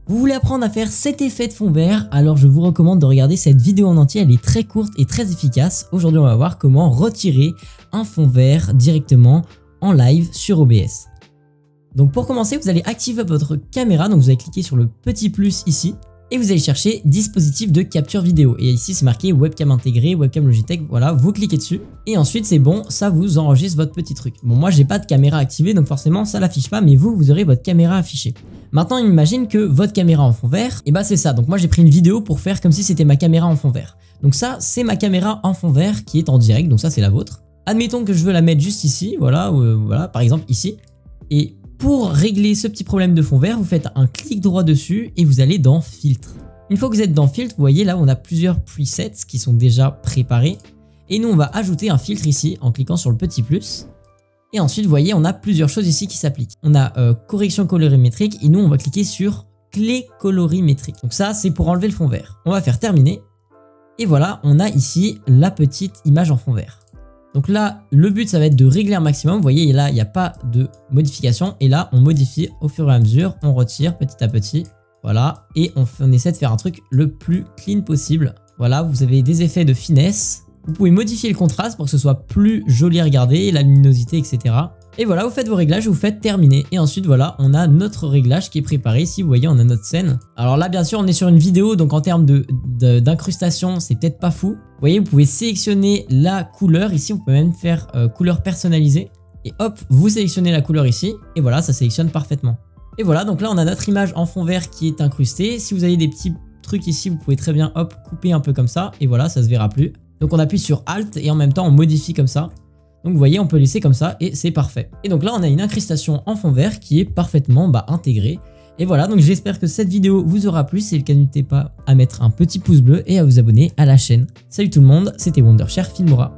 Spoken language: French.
Vous voulez apprendre à faire cet effet de fond vert? Alors je vous recommande de regarder cette vidéo en entier, elle est très courte et très efficace. Aujourd'hui on va voir comment retirer un fond vert directement en live sur OBS. Donc pour commencer, vous allez activer votre caméra, donc vous allez cliquer sur le petit plus ici et vous allez chercher dispositif de capture vidéo. Et ici c'est marqué webcam intégrée, webcam Logitech, voilà, vous cliquez dessus et ensuite c'est bon, ça vous enregistre votre petit truc. Bon, moi j'ai pas de caméra activée donc forcément ça l'affiche pas, mais vous aurez votre caméra affichée. Maintenant imagine que votre caméra en fond vert, et bah c'est ça, donc moi j'ai pris une vidéo pour faire comme si c'était ma caméra en fond vert. Donc ça c'est ma caméra en fond vert qui est en direct, donc ça c'est la vôtre. Admettons que je veux la mettre juste ici, voilà, voilà, par exemple ici. Et pour régler ce petit problème de fond vert, vous faites un clic droit dessus et vous allez dans filtre. Une fois que vous êtes dans filtre, vous voyez là on a plusieurs presets qui sont déjà préparés. Et nous on va ajouter un filtre ici en cliquant sur le petit plus. Et ensuite vous voyez on a plusieurs choses ici qui s'appliquent. On a correction colorimétrique et nous on va cliquer sur clé colorimétrique. Donc ça c'est pour enlever le fond vert. On va faire terminer. Et voilà, on a ici la petite image en fond vert. Donc là, le but, ça va être de régler un maximum. Vous voyez, là, il n'y a pas de modification. Et là, on modifie au fur et à mesure. On retire petit à petit. Voilà. Et on essaie de faire un truc le plus clean possible. Voilà, vous avez des effets de finesse. Vous pouvez modifier le contraste pour que ce soit plus joli à regarder, la luminosité, etc. Et voilà, vous faites vos réglages, vous faites terminer. Et ensuite, voilà, on a notre réglage qui est préparé. Ici, vous voyez, on a notre scène. Alors là, bien sûr, on est sur une vidéo, donc en termes d'incrustation, c'est peut-être pas fou. Vous voyez, vous pouvez sélectionner la couleur. Ici, vous pouvez même faire couleur personnalisée. Et hop, vous sélectionnez la couleur ici. Et voilà, ça sélectionne parfaitement. Et voilà, donc là, on a notre image en fond vert qui est incrustée. Si vous avez des petits trucs ici, vous pouvez très bien, hop, couper un peu comme ça. Et voilà, ça se verra plus. Donc on appuie sur Alt et en même temps, on modifie comme ça. Donc vous voyez, on peut laisser comme ça et c'est parfait. Et donc là, on a une incrustation en fond vert qui est parfaitement intégrée. Et voilà, donc j'espère que cette vidéo vous aura plu. Si c'est le cas, n'hésitez pas à mettre un petit pouce bleu et à vous abonner à la chaîne. Salut tout le monde, c'était Wondershare Filmora.